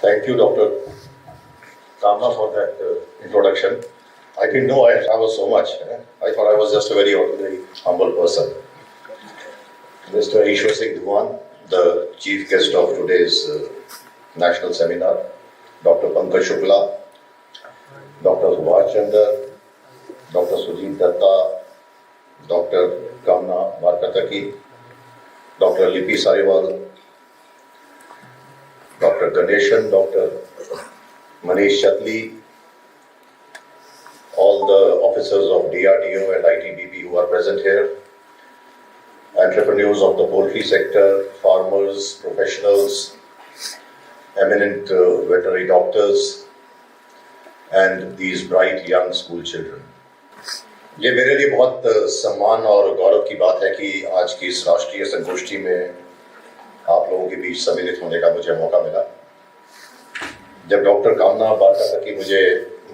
Thank you, Dr. Kamna, for that introduction. I didn't know I travel so much. I thought I was just a very ordinary, humble person. Mr. Ishwar Singh Dhuan, the chief guest of today's national seminar, Dr. Pankaj Shukla, Dr. Subhash Chandra, Dr. Sujit Datta, Dr. Kamna Markataki, Dr. Lipi Sariwal, Dr. Ganeshan, Dr. Manish Chatli, all the officers of DRDO and ITBP who are present here, entrepreneurs of the poultry sector, farmers, professionals, eminent veterinary doctors, and these bright young school children. ये मेरे लिए बहुत सम्मान और गौरव की बात है कि आज की इस राष्ट्रीय संगोष्ठी में आप लोगों के बीच सम्मिलित होने का मुझे मौका मिला। जब डॉक्टर कामना बात करता कि मुझे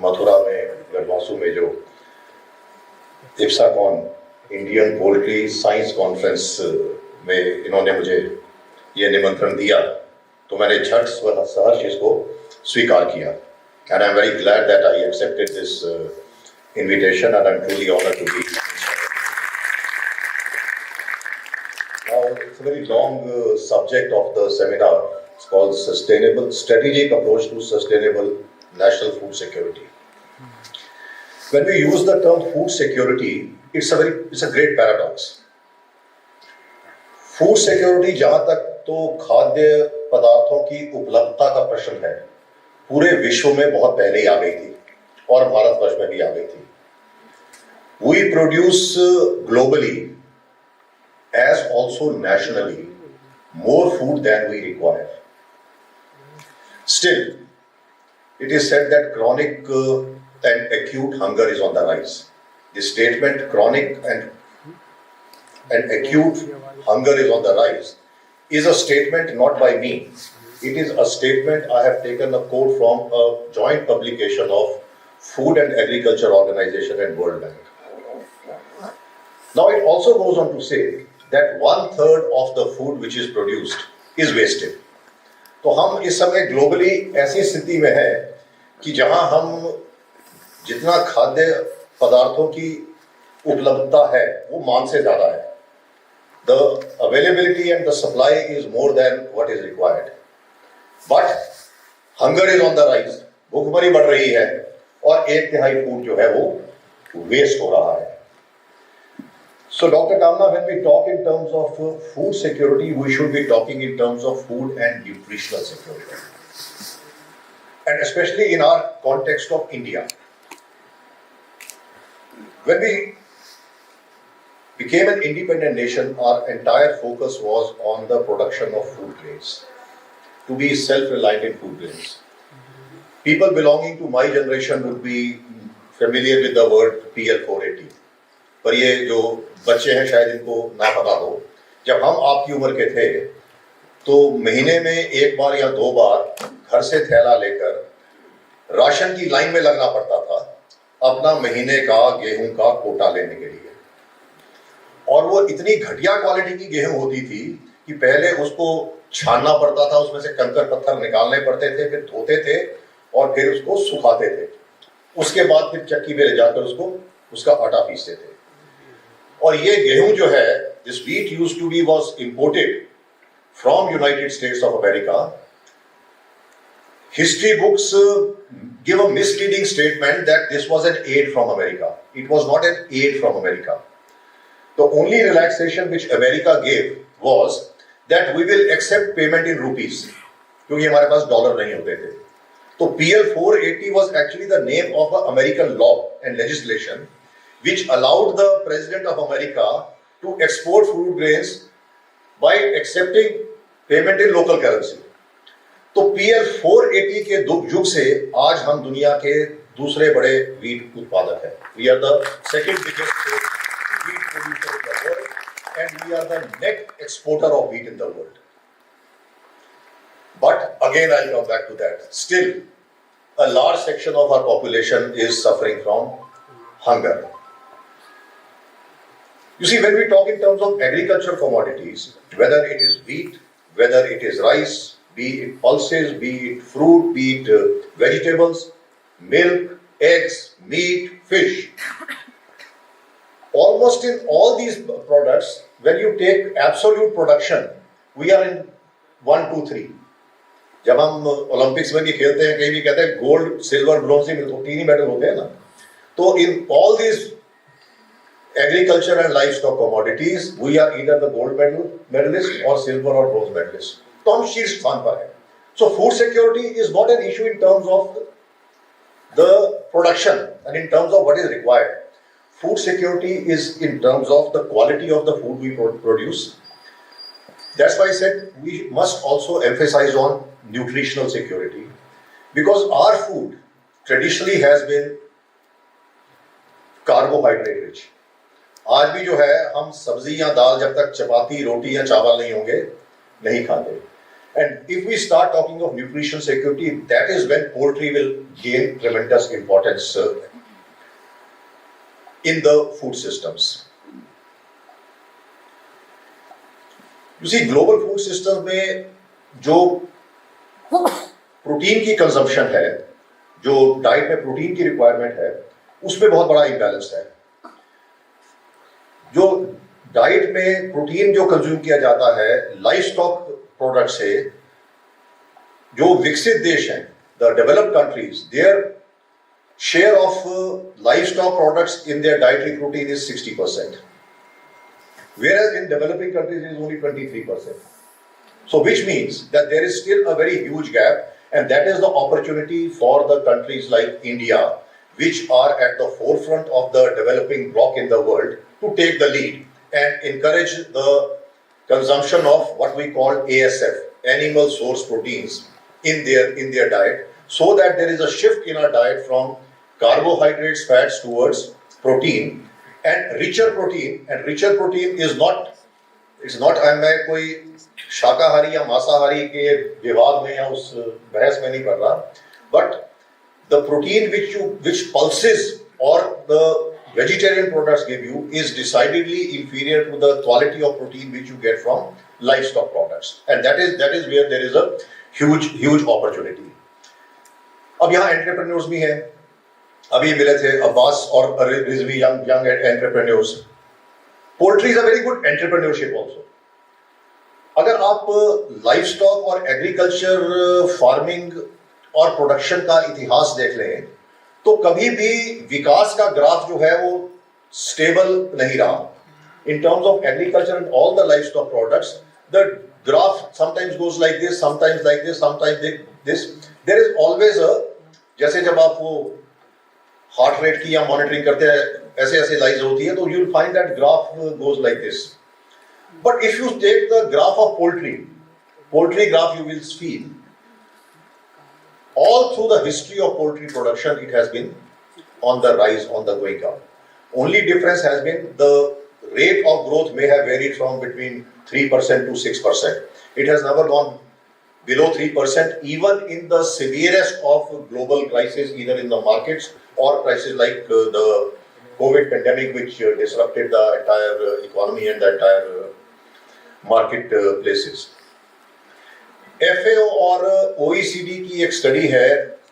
मथुरा में गढ़वासू में जो इप्साकॉन इंडियन पोल्ट्री साइंस कॉन्फ्रेंस में इन्होंने मुझे ये निमंत्रण दिया तो मैंने झट सहर्ष इसको स्वीकार किया। And I'm very glad that I accepted this invitation and I'm truly honored to be here. Now, it's a very long subject of the seminar. It's called Strategic Approach to Sustainable National Food Security. When we use the term food security, it's a great paradox. Food security, जहाँ तक तो खाद्य पदार्थों की उपलब्धता का प्रश्न है, पूरे विश्व में बहुत पहले ही आ गई थी और भारतवर्ष में भी आ गई थी. We produce globally as also nationally more food than we require. Still, it is said that chronic and acute hunger is on the rise. The statement chronic and acute hunger is on the rise is a statement not by me. It is a statement I have taken a quote from a joint publication of Food and Agriculture Organization and World Bank. Now it also goes on to say that 1/3 of the food which is produced is wasted. तो हम इस समय globally ऐसी स्थिति में है कि जहां हम जितना खाद्य पदार्थों की उपलब्धता है वो मांग से ज्यादा है. The availability and the supply is more than what is required. But hunger is on the rise. भूखमरी बढ़ रही है और 1/3 फूड जो है वो वेस्ट हो रहा है. So Dr. Kamna, when we talk in terms of food security, we should be talking in terms of food and nutritional security. And especially in our context of India. When we became an independent nation, our entire focus was on the production of food grains, to be self-reliant in food grains. People belonging to my generation would be familiar with the word PL 480. पर ये जो बच्चे हैं शायद इनको ना पता हो. जब हम आपकी उम्र के थे तो महीने में एक बार या 2 बार घर से थैला लेकर राशन की लाइन में लगना पड़ता था अपना महीने का गेहूं का कोटा लेने के लिए. और वो इतनी घटिया क्वालिटी की गेहूं होती थी कि पहले उसको छानना पड़ता था, उसमें से कंकर पत्थर निकालने पड़ते थे, फिर धोते थे और फिर उसको सुखाते थे. उसके बाद फिर चक्की में ले जाकर उसका आटा पीसते थे. और ये गेहूं जो है this wheat was imported from United States of America. History books give a misleading statement that this was an aid from America. It was not an aid from America. The only relaxation which America gave was that we will accept payment in rupees, क्योंकि हमारे पास dollar नहीं होते थे. So PL 480 was actually the name of an American law and legislation which allowed the President of America to export food grains by accepting payment in local currency. तो PL 480 के युग से आज हम दुनिया के दूसरे बड़े वीट उत्पादक हैं. We are the second biggest wheat producer in the world and we are the net exporter of wheat in the world. But again, I'll come back to that. Still, a large section of our population is suffering from hunger. You see, when we talk in terms of agricultural commodities, whether it is wheat, whether it is rice, be it pulses, be it fruit, be it vegetables, milk, eggs, meat, fish, almost in all these products, when you take absolute production, we are in 1, 2, 3. जब हम Olympics में भी खेलते हैं, कहीं भी कहते हैं गोल्ड, सिल्वर, ब्रॉन्ज, तीन ही मेडल होते हैं ना. तो in all this agriculture and livestock commodities we are either the gold medallist और सिल्वर और ब्रॉन्ज मेडलिस्ट. तो हम शीर्ष स्थान पर हैं. So food security is not an issue in terms of the production and in terms of what is required. Food security is in terms of the quality of the food we produce. That's why I said we must also emphasize on nutritional security, because our food traditionally has been carbohydrate rich. आज भी जो है हम सब्जी या दाल जब तक चपाती रोटी या चावल नहीं होंगे नहीं खाते. And if we start talking of nutrition security, that is when poultry will gain tremendous importance in the food systems. You see, global food systems में जो प्रोटीन की कंजम्पशन है, जो डाइट में प्रोटीन की रिक्वायरमेंट है, उसमें बहुत बड़ा इम्बैलेंस है. जो डाइट में प्रोटीन जो कंज्यूम किया जाता है लाइव स्टॉक प्रोडक्ट से, जो विकसित देश हैं, the developed countries, their share of livestock products in their dietary protein is 60%, whereas in developing countries it is only 23%. So which means that there is still a very huge gap, and that is the opportunity for the countries like India, which are at the forefront of the developing bloc in the world, to take the lead and encourage the consumption of what we call ASF, animal source proteins, in their diet, so that there is a shift in our diet from carbohydrates, fats towards protein and richer protein. And richer protein is not, it's not, मैं कोई शाकाहारी या मांसाहारी के विवाद में या उस बहस में नहीं कर रहा, but the protein which pulses or the vegetarian products give you is decidedly inferior to the quality of protein which you get from livestock products, and that is where there is a huge opportunity. अब यहाँ entrepreneurs भी हैं. अभी मिले थे अब्बास और Rizvi, young entrepreneurs. Poultry is a very good entrepreneurship also. अगर आप लाइवस्टॉक और एग्रीकल्चर फार्मिंग और प्रोडक्शन का इतिहास देख लें तो कभी भी विकास का ग्राफ जो है वो स्टेबल नहीं रहा. In terms of agriculture and all the livestock products, the graph sometimes goes like this, sometimes like this, sometimes this. There is always a, जैसे जब आप वो हार्ट रेट की या मॉनिटरिंग करते हैं ऐसे ऐसे लाइज होती है, तो you will find that graph goes like this. But if you take the graph of poultry graph, you will feel all through the history of poultry production it has been on the rise, on the going up. Only difference has been the rate of growth may have varied from between 3% to 6%. It has never gone below 3%, even in the severest of global crises, either in the markets or crises like the COVID pandemic, which disrupted the entire economy and the entire market places. FAO और OECD की एक study है,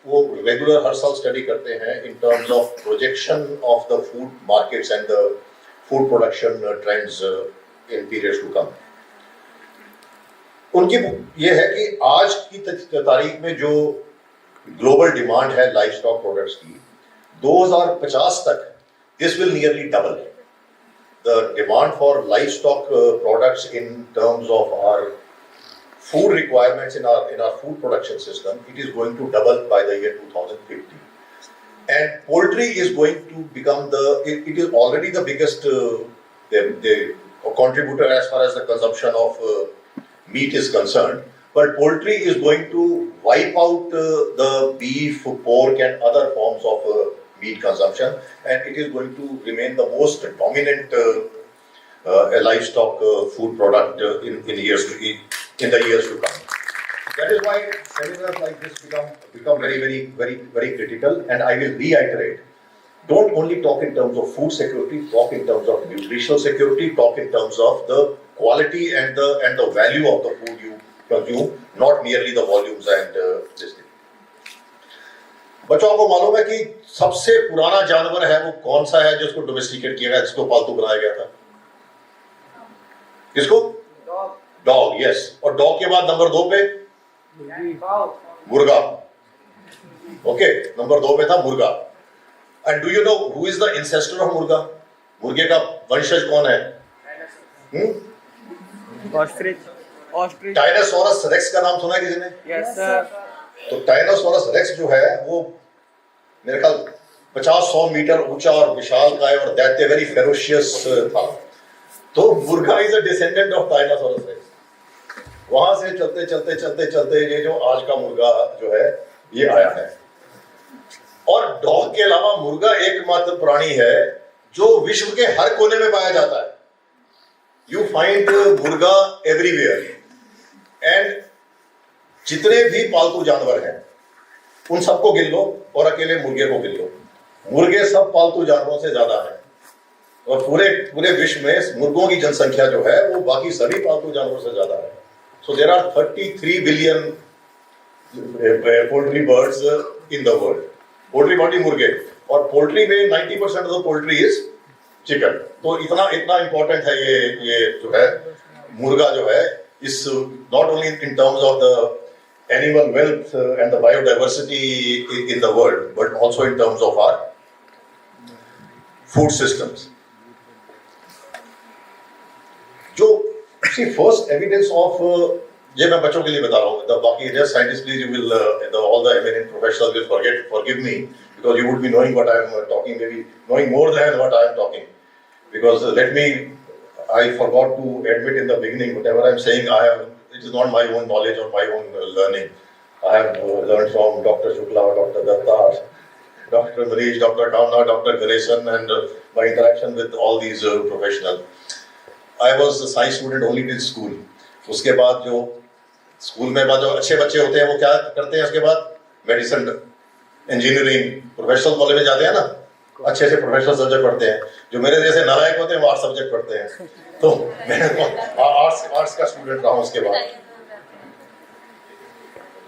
वो regular हर साल study करते हैं in terms of projection of the food markets and the food production trends in periods to come. उनकी ये है कि आज की तारीख में जो ग्लोबल डिमांड है लाइफ स्टॉक प्रोडक्ट्स की, 2050 तक this will nearly double. The demand for livestock products in terms of our food requirements in our food production system, it is going to double by the year 2050. And poultry is going to become it is already the biggest the contributor as far as the consumption of meat is concerned. But poultry is going to wipe out the beef, pork and other forms of meat consumption, and it is going to remain the most dominant livestock food product in the years to come. That is why seminars like this become very critical. And I will reiterate: don't only talk in terms of food security, talk in terms of nutritional security, talk in terms of the quality and the value of the food you consume, not merely the volumes and this thing. बच्चों को मालूम है कि सबसे पुराना जानवर है वो कौन सा है जिसको डोमेस्टिकेट किया गया, जिसको पालतू बनाया गया था? किसको? डॉग. यस. और डॉग के बाद नंबर 2 पे मुर्गा. ओके, नंबर 2 पे था मुर्गा. And do you know who is the ancestor of मुर्गा? मुर्गे का वंशज कौन है? ऑस्ट्रिच. टाइनोसॉरस रेक्स का नाम सुना है किसी ने? Yes sir. तो टाइनोसॉरस रेक्स जो है वो मेरे ख्याल 50-100 मीटर ऊंचा और विशालकाय और दैट वेरी फेरोशियस था. तो मुर्गा is a descendant of Tyrannosaurus rex. वहां से चलते ये जो आज का मुर्गा जो है ये आया है. और डॉग के अलावा मुर्गा एकमात्र प्राणी है जो विश्व के हर कोने में पाया जाता है. यू फाइंड मुर्गा एवरीवेयर. एंड जितने भी पालतू जानवर हैं उन सबको गिन लो और अकेले मुर्गे को गिन लो. मुर्गे सब पालतू जानवरों से ज्यादा है और पूरे विश्व में मुर्गों की जनसंख्या जो है वो बाकी सभी पालतू जानवरों से ज्यादा है. So there are 33 billion poultry birds in the world. Poultry body मुर्गे, और पोल्ट्री में 90% of the poultry is chicken. तो इतना इंपॉर्टेंट है ये जो है मुर्गा जो है, इस not only in terms of the animal wealth and the biodiversity in the world, but also in terms of our food systems. जो first evidence of ये मैं बच्चों के लिए बता रहा हूँ. The बाकी just scientists please you will all the eminent professionals will forgive me because you would be knowing what I am talking, maybe knowing more than what I am talking. Because I forgot to admit in the beginning whatever I am saying it is not my own knowledge or my own learning. I have learned from Dr. Shukla, Dr. Datta, Dr. Manish, Dr. Kamna, Dr. Ganesan, and my interaction with all these professionals. I was a science student only till school. उसके बाद जो school में जो अच्छे बच्चे होते हैं वो क्या करते हैं उसके बाद? मेडिसिन, इंजीनियरिंग, प्रोफेशनल कॉलेज में जाते हैं ना, अच्छे से प्रोफेशनल सब्जेक्ट पढ़ते हैं. जो मेरे जैसे नालायक होते हैं वो आर्ट्स सब्जेक्ट पढ़ते हैं. तो मैं आर्ट्स का स्टूडेंट रहा हूँ. उसके बाद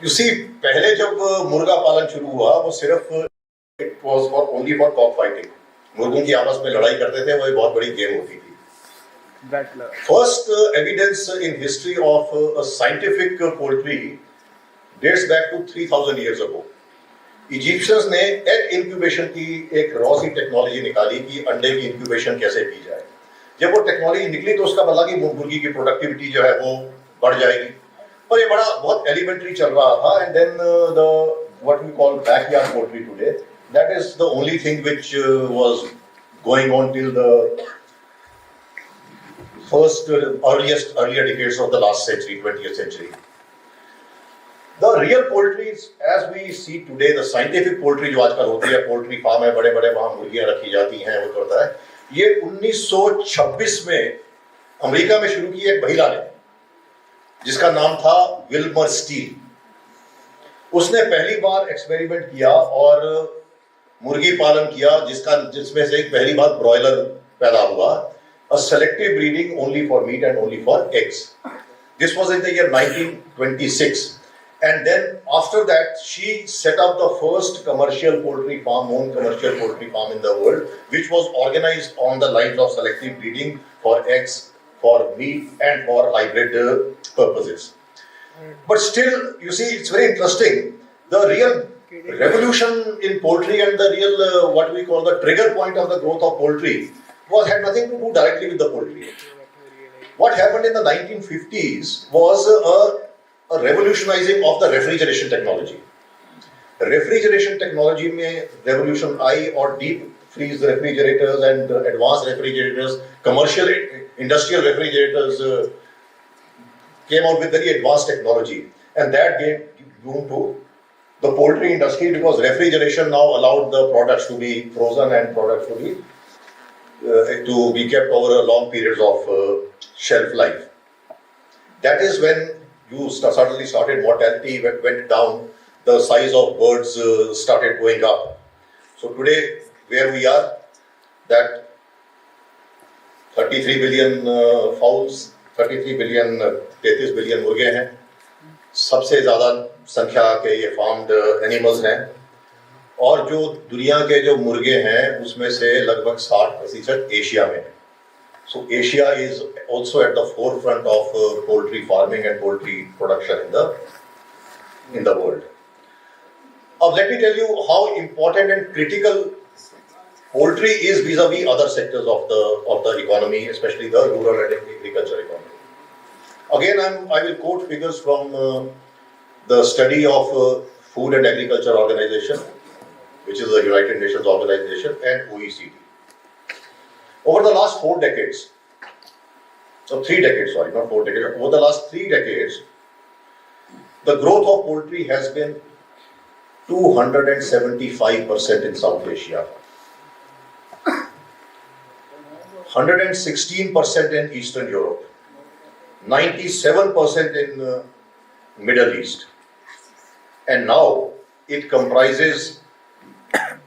यू सी पहले जब मुर्गा पालन शुरू हुआ वो सिर्फ it was for only for cock fighting. मुर्गों की आपस में लड़ाई करते थे, वो एक बहुत बड़ी गेम होती थी. First evidence in history of a scientific poultry dates back to 3000 years ago. Egyptians ने एग इंक्यूबेशन की एक रॉ सी टेक्नोलॉजी निकाली कि अंडे की इंक्यूबेशन कैसे की जाए. जब वो टेक्नोलॉजी निकली तो उसका मतलब कि मुर्गी की प्रोडक्टिविटी जो है वो बढ़ जाएगी. और ये बहुत एलिमेंट्री चल रहा था. And then the what we call backyard poultry today, that is the only thing which was going on till the first earlier decades of the last century, 20th century. The real poultry, as we see today, the scientific poultry जो आजकल होती है, poultry farm है, बड़े वहाँ मुर्गियाँ रखी जाती हैं, वो करता है. ये 1926 में अमेरिका में शुरू की एक महिला ने, जिसका नाम था विल्मर स्टील. उसने पहली बार एक्सपेरिमेंट किया और मुर्गी पालन किया जिसमें से एक पहली बार ब्रॉयलर पैदा हुआ. A selective breeding only for meat and only for eggs. This was in the year 1926. And then after that, she set up the first commercial poultry farm in the world, which was organized on the lines of selective breeding for eggs for meat and for hybrid purposes. But still, you see, it's very interesting. The real revolution in poultry and the real, what we call the trigger point of the growth of poultry had nothing to do directly with the poultry. What happened in the 1950s was a revolutionizing of the refrigeration technology. Refrigeration technology में revolution आई और deep freeze refrigerators and advanced refrigerators, commercial industrial refrigerators came out with very advanced technology, and that gave boom to the poultry industry because refrigeration now allowed the products to be frozen and products to be kept over a long periods of shelf life. That is when you suddenly started mortality went down, the size of birds started going up. So today, where we are, that 33 billion fowls, 33 billion, 33 billion मुर्गे हैं, सबसे ज़्यादा संख्या के ये farmed animals हैं, और जो दुनिया के जो मुर्गे हैं उसमें से लगभग 60% एशिया में है. So Asia is also at the forefront of poultry farming and poultry production in the world. Now let me tell you how important and critical poultry is vis-a-vis other sectors of the economy, especially the rural and agriculture economy. Again, I will quote figures from the study of Food and Agriculture Organization, which is the United Nations organization, and OECD. Over the last 4 decades, so 3 decades, sorry, not 4 decades, over the last 3 decades, the growth of poultry has been 275% in South Asia, 116% in Eastern Europe, 97% in Middle East, and now it comprises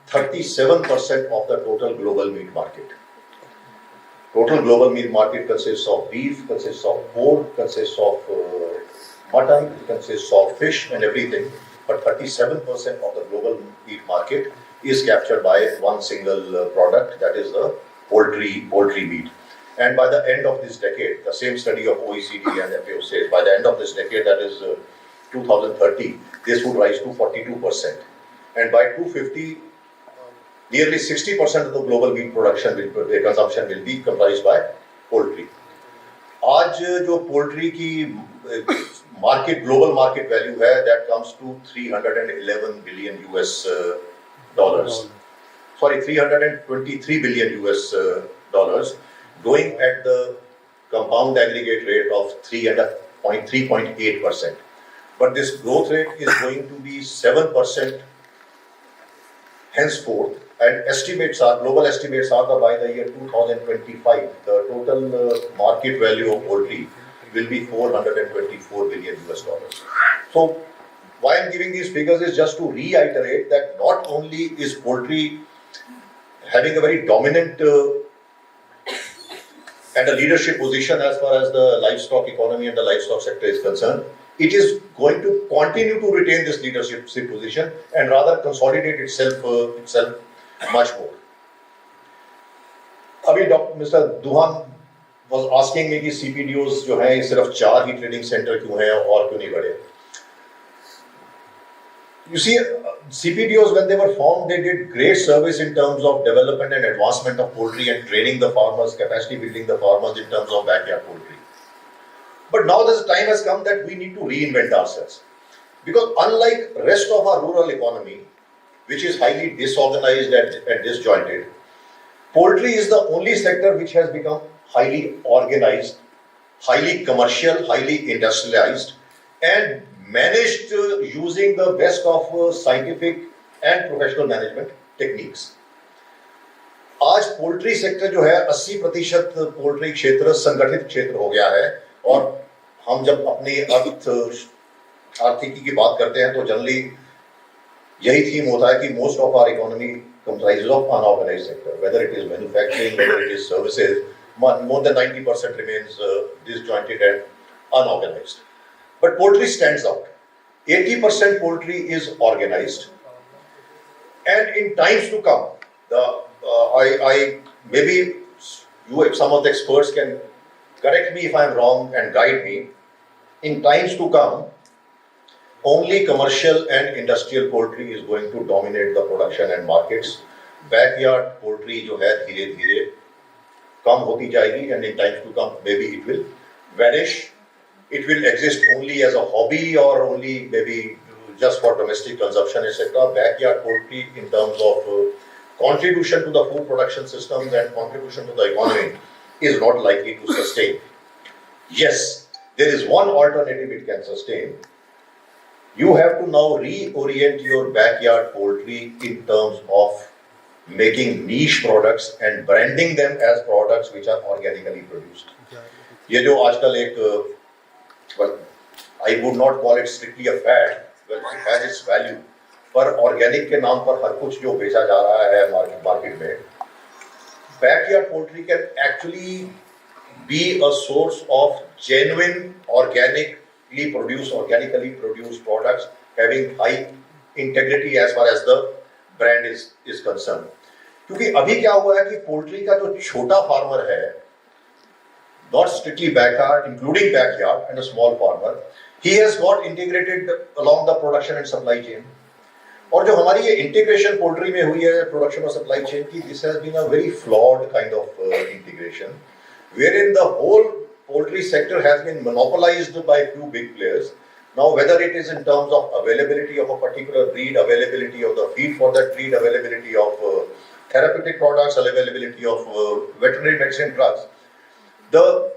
37% of the total global meat market. Total global meat market consists of beef, consists of pork, consists of mutton, consists of fish and everything. But 37% of the global meat market is captured by one single product, that is the poultry meat. And by the end of this decade, the same study of OECD and FAO says, by the end of this decade, that is 2030, this would rise to 42%. And by 2050, nearly 60% of the global meat production consumption will be comprised by poultry. आज जो poultry की global market value है, that comes to 311 billion US dollars. Sorry, 323 billion US dollars, growing at the compound aggregate rate of 3.8%. But this growth rate is going to be 7% henceforth. And global estimates are that by the year 2025, the total market value of poultry will be 424 billion US dollars. So, why I'm giving these figures is just to reiterate that not only is poultry having a very dominant and a leadership position as far as the livestock economy and the livestock sector is concerned, it is going to continue to retain this leadership position and rather consolidate itself much more. अभी Mr. Duhan was asking me कि CPDOs जो हैं सिर्फ 4 ही training centre क्यों हैं और क्यों नहीं बढ़े? You see, CPDOs when they were formed, they did great service in terms of development and advancement of poultry and training the farmers, capacity building the farmers in terms of backyard poultry. But now the time has come that we need to reinvent ourselves. Because unlike rest of our rural economy, which is highly disorganized and disjointed, poultry is the only sector which has become highly organized, highly commercial, highly industrialized, and managed using the best of scientific and professional management techniques. आज poultry sector जो है 80% poultry क्षेत्र संगठित क्षेत्र हो गया है, और हम जब अपनी आर्थिकी की बात करते हैं तो जनरली यही थीम होता है कि most of our economy comprises of unorganized sector, whether it is manufacturing, whether it is services, more than 90% remains disjointed and unorganized. But poultry stands out. 80% poultry is organized, and in times to come, maybe some of the experts can correct me if I am wrong and guide me, in times to come, only commercial and industrial poultry is going to dominate the production and markets. Backyard poultry जो है धीरे धीरे कम होती जाएगी, and in times to come maybe it will vanish. It will exist only as a hobby or only maybe just for domestic consumption, etc. Backyard poultry in terms of contribution to the food production systems and contribution to the economy is not likely to sustain. Yes, there is one alternative it can sustain. You have to now reorient your backyard poultry in terms of making niche products and branding them as products which are organically produced. ये जो आजकल एक, well, I would not call it strictly a fad, well, it has its value, पर organic के नाम पर हर कुछ जो बेचा जा रहा है मार्केट में, backyard poultry can actually be a source of genuine organically produced products having high integrity as far as the brand is concerned. क्योंकि अभी क्या हुआ है कि पोल्ट्री का जो छोटा फार्मर है, not strictly backyard, including backyard and a small farmer, he has got integrated along the production and supply chain. और जो हमारी ये integration पोल्ट्री में हुई है production और supply chain की, this has been a very flawed kind of integration, wherein the whole poultry sector has been monopolized by few big players. Now, whether it is in terms of availability of a particular breed, availability of the feed for that breed, availability of therapeutic products, availability of veterinary medicine drugs, the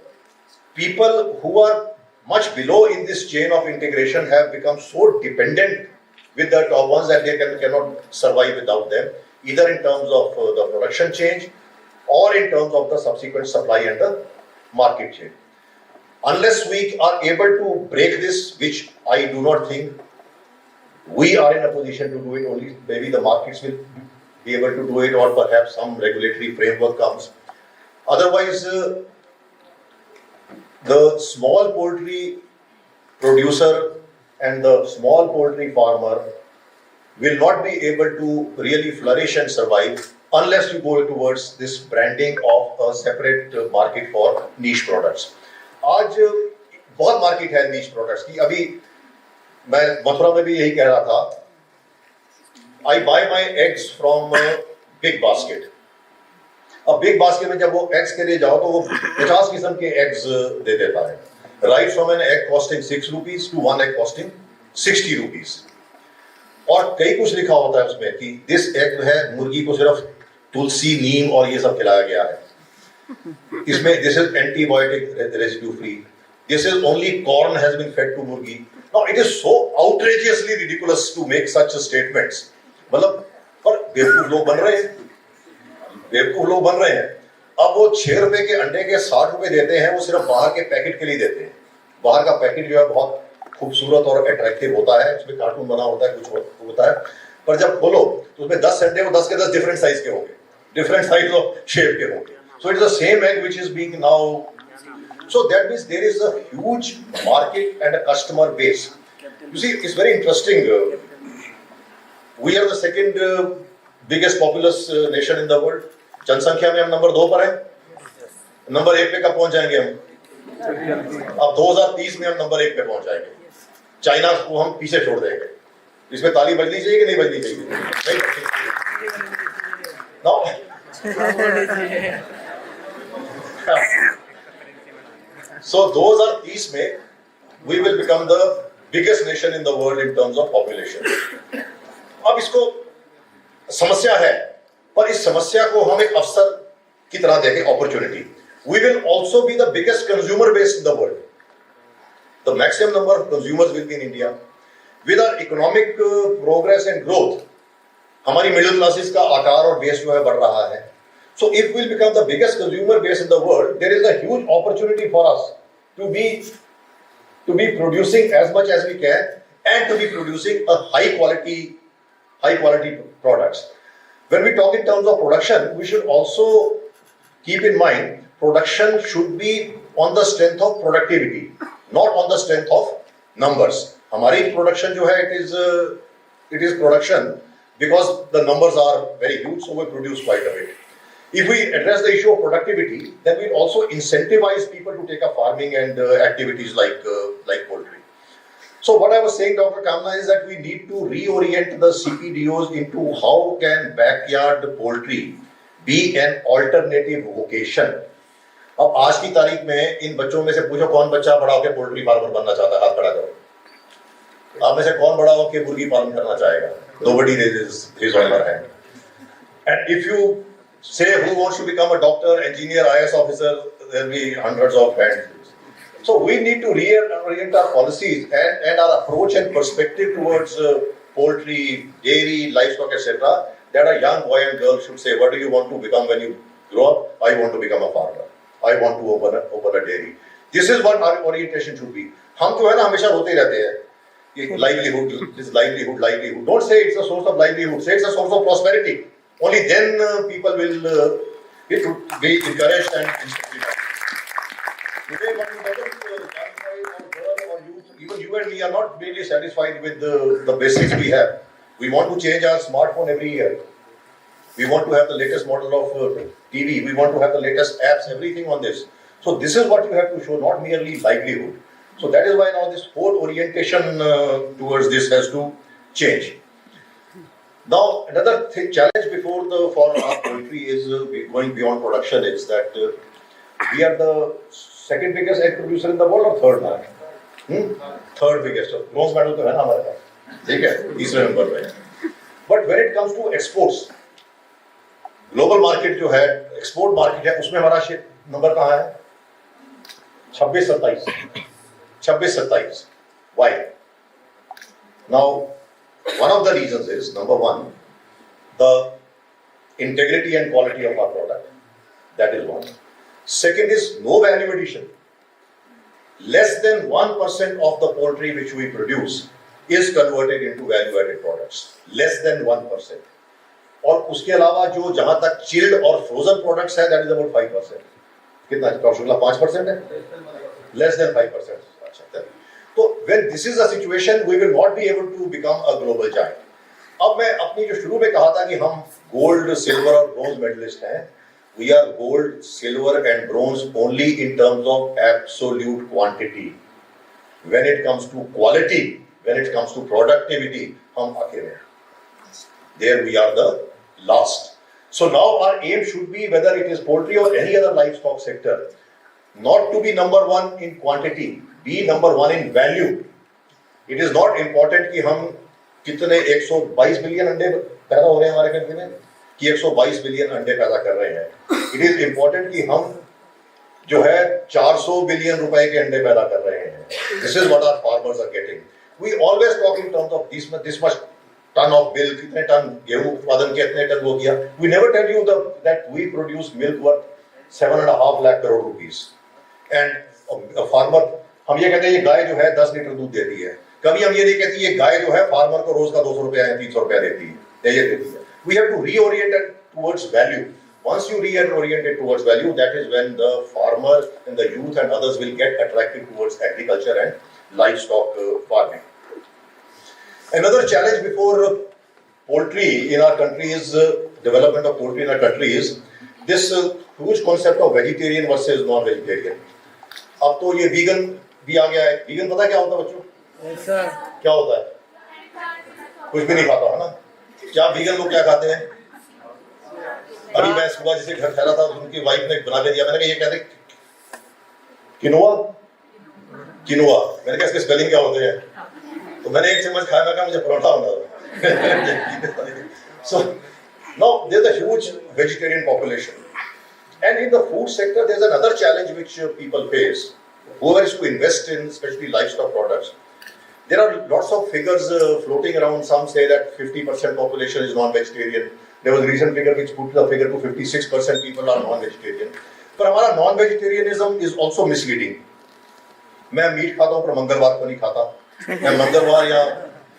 people who are much below in this chain of integration have become so dependent with the top ones that they cannot survive without them, either in terms of the production change or in terms of the subsequent supply and the market chain. Unless we are able to break this, which I do not think we are in a position to do it, only maybe the markets will be able to do it, or perhaps some regulatory framework comes. Otherwise, the small poultry producer and the small poultry farmer will not be able to really flourish and survive unless you go towards this branding of a separate market for niche products. आज बहुत market है नीच products की. अभी मैं मथुरा में भी यही कह रहा था, I buy my eggs from Big Basket. अब बिग बास्केट में जब वो एग्स के लिए जाओ तो वो 50 किस्म के एग्स दे देता है, right from an egg costing 6 rupees to one egg costing 60 rupees. और कई कुछ लिखा होता है उसमें कि दिस एग है मुर्गी को सिर्फ तुलसी, नीम और ये सब खिलाया गया है. इसमें this is antibiotic residue free. This is only corn has been fed to murgi. Now it is so outrageously ridiculous to make such statements. मतलब पर बेवकूफ लोग बन रहे हैं. अब वो 6 रुपए के अंडे के 60 रुपए देते हैं, वो सिर्फ बाहर के पैकेट के लिए देते हैं. बाहर का पैकेट जो है बहुत खूबसूरत और अट्रैक्टिव होता है, उसमें कार्टून बना होता है, कुछ होता है, पर जब खोलो तो उसमें 10 अंडे, वो 10 के 10 डिफरेंट साइज के होंगे, डिफरेंट साइज ऑफ शेप के होंगे. So it is the same egg which is being now. So that means there is a huge market and a customer base. You see, it's very interesting. We are the second biggest populous nation in the world. जनसंख्या में हम number 2 पर हैं. Number 1 पे कब पहुंच जाएंगे हम? अब 2030 में हम नंबर 1 पे पहुंच जाएंगे. चाइना को हम पीछे छोड़ देंगे. इसमें ताली बजनी चाहिए कि नहीं बजनी चाहिए? नहीं. Now, so 2030 में we will become the biggest nation in the world in terms of population. अब इसको समस्या है, पर इस समस्या को हम एक अवसर की तरह देखें, opportunity. We will also be the biggest consumer base in the world. The maximum number of consumers will be in India. With our economic progress and growth, हमारी middle classes का आकार और बेस जो है बढ़ रहा है. So if we'll become the biggest consumer base in the world, there is a huge opportunity for us to be producing as much as we can and to be producing a high quality products. When we talk in terms of production, we should also keep in mind production should be on the strength of productivity, not on the strength of numbers. हमारी production जो है it is production because the numbers are very huge, so we produce quite a bit. If we address the issue of productivity, then we also incentivize people to take up farming and activities like poultry. So what I was saying, Dr. Kamna, is that we need to reorient the CPDOs into how can backyard poultry be an alternative vocation. अब आज की तारीख में इन बच्चों में से पूछो कौन बच्चा बड़ा होकर पोल्ट्री फार्मर बनना चाहता है, हाथ खड़ा करो। आप में से कौन बड़ा होकर मुर्गी पालन करना चाहेगा? Nobody raises his or her hand. And if you say who wants to become a doctor, engineer, IAS officer, there will be hundreds of hands. So we need to reorient our policies and our approach and perspective towards poultry, dairy, livestock, etc. That a young boy and girl should say, what do you want to become when you grow up? I want to become a farmer. I want to open a dairy. This is what our orientation should be. हम जो है ना हमेशा रोते रहते हैं कि livelihood, this livelihood. Don't say it's a source of livelihood. Say it's a source of prosperity. Only then people will be encouraged and inspired. Today, when you doesn't young boy or girl or youth, even you and me are not really satisfied with the basics we have. We want to change our smartphone every year. We want to have the latest model of TV. We want to have the latest apps, everything on this. So this is what you have to show, not merely livelihood. So that is why now this whole orientation towards this has to change. Now another challenge for our poultry is going beyond production is that we are the second biggest egg producer in the world or third now? Third biggest. So bronze medal तो है ना हमारे पास, ठीक है, तीसरे number पे. But when it comes to exports, global market जो है, एक्सपोर्ट मार्केट है, उसमें हमारा नंबर कहाँ है? 26-27. Why? Now, one of the reasons is, number one, the integrity and quality of our product. That is one. Second is no value addition. Less than 1% of the poultry which we produce is converted into value-added products. Less than 1%. और उसके अलावा जो जहां तक chilled और frozen products है, that is about 5%. कितना कौशला 5% है? Less than 5%. अच्छा, तो when this is the situation we will not be able to become a global giant. अब मैं अपनी जो शुरू में कहा था कि हम गोल्ड, सिल्वर और ब्रोंज मेडलिस्ट हैं, we are gold, silver and bronze only in terms of absolute quantity. When it comes to quality, when it comes to productivity, हम अकेले हैं. There we are the last. So now our aim should be, whether it is poultry or any other livestock sector, not to be number one in quantity, be number one in value. It is not important कि हम कितने 122 billion अंडे पैदा हो रहे हैं हमारे country में, कि 122 बिलियन अंडे पैदा कर रहे हैं. It is important कि हम जो है 400 बिलियन रुपए के अंडे पैदा कर रहे हैं. This is what our farmers are getting. We always talk in terms of this much ton of milk, कितने टन गेहूं उत्पादन किया, इतने टन वो किया. We never tell you that we produce milk worth 7.5 lakh crore rupees. And a farmer, हम ये कहते हैं ये गाय जो है 10 लीटर दूध देती है. कभी हम ये नहीं कहते ये गाय जो है फार्मर को रोज का 200 रुपया या 300 रुपया देती है, ये देती है. We have to reorient it towards value. Once you reorient it towards value, that is when the farmer and the youth and others will get attracted towards agriculture and livestock farming. Another challenge before poultry in our country is development of poultry in our country is this huge concept of vegetarian versus non-vegetarian. अब तो ये vegan भी आ गया है. Vegan पता है क्या होता है बच्चों? क्या होता है? कुछ भी नहीं खाता है ना. क्या vegan लोग क्या खाते हैं? अभी मैं सुबह जैसे घर ठहरा था, उनकी वाइफ ने बना के दिया. मैंने कहा ये कहते किनोआ. मैंने कहा इसके स्पेलिंग क्या होते हैं? तो मैंने एक चम्मच खाया, मैं कहा मुझे परोठा होना. So now there's a huge vegetarian population, and in the food sector there's another challenge which people face. Whoever is to invest in especially livestock products, there are lots of figures floating around. Some say that 50% population is non-vegetarian. There was a recent figure which put the figure to 56% people are non-vegetarian. पर हमारा non-vegetarianism is also misleading. मैं meet खाता हूँ पर मंगलवार को नहीं खाता. मैं मंगलवार या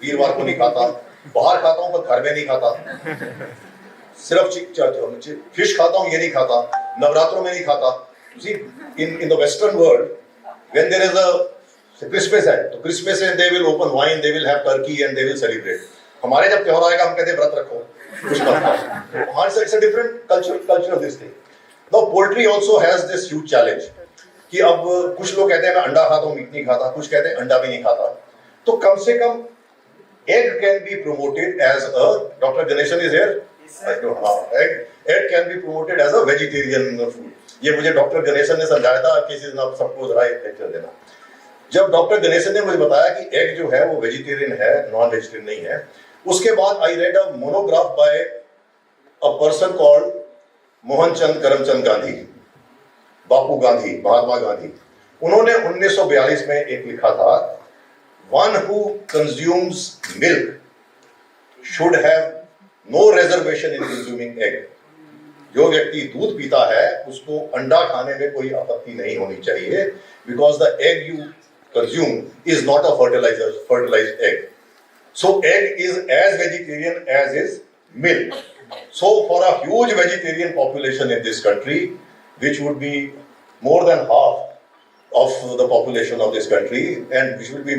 वीरवार को नहीं खाता. बाहर खाता हूँ पर घर में नहीं खाता. सिर्फ फिश खाता हूँ, ये नहीं खाता. नवरात्रों में नहीं खाता. See, in the Western world, when there is a Christmas है, तो Christmas में they will open wine, they will have turkey and they will celebrate. हमारे जब त्योहार आएगा हम कहते हैं व्रत रखो. कुछ मत खाओ। हाँ, it's a different culture of this thing. Now poultry also has this huge challenge कि अब कुछ लोग कहते हैं मैं अंडा खाता हूँ, मीट नहीं खाता, कुछ कहते हैं अंडा भी नहीं खाता, तो कम से कम egg can be promoted as a, Dr. Ganeshan is here? Egg can be promoted as a vegetarian food. ये मुझे डॉक्टर गणेशन ने समझाया था, किसी दिन आप सबको जरा एक लेक्चर देना। जब डॉक्टर गणेशन ने मुझे बताया कि एग जो है वो वेजिटेरियन है, नॉन वेजिटेरियन नहीं है, उसके बाद I read a monograph by a person called Mohanchand Karamchand Gandhi, Bapu Gandhi, Mahatma Gandhi. उन्होंने 1942 में एक लिखा था, one who consumes milk should have no reservation in consuming egg. जो व्यक्ति दूध पीता है उसको अंडा खाने में कोई आपत्ति नहीं होनी चाहिए, because the egg you consume is not a fertilised egg. So egg is as vegetarian as is milk. So for a huge vegetarian population in this country, which would be more than half of the population of this country, and which will be,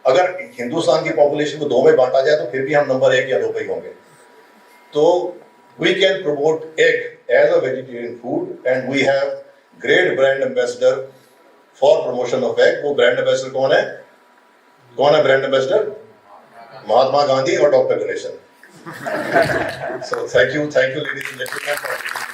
अगर हिंदुस्तान की population को दो में बांटा जाए तो फिर भी हम नंबर 1 या 2 पे ही होंगे. तो we can promote egg as a vegetarian food, and we have great brand ambassador for promotion of egg. वो brand ambassador कौन है? कौन है brand ambassador? महात्मा गांधी और doctor Ganesan. So thank you ladies and gentlemen for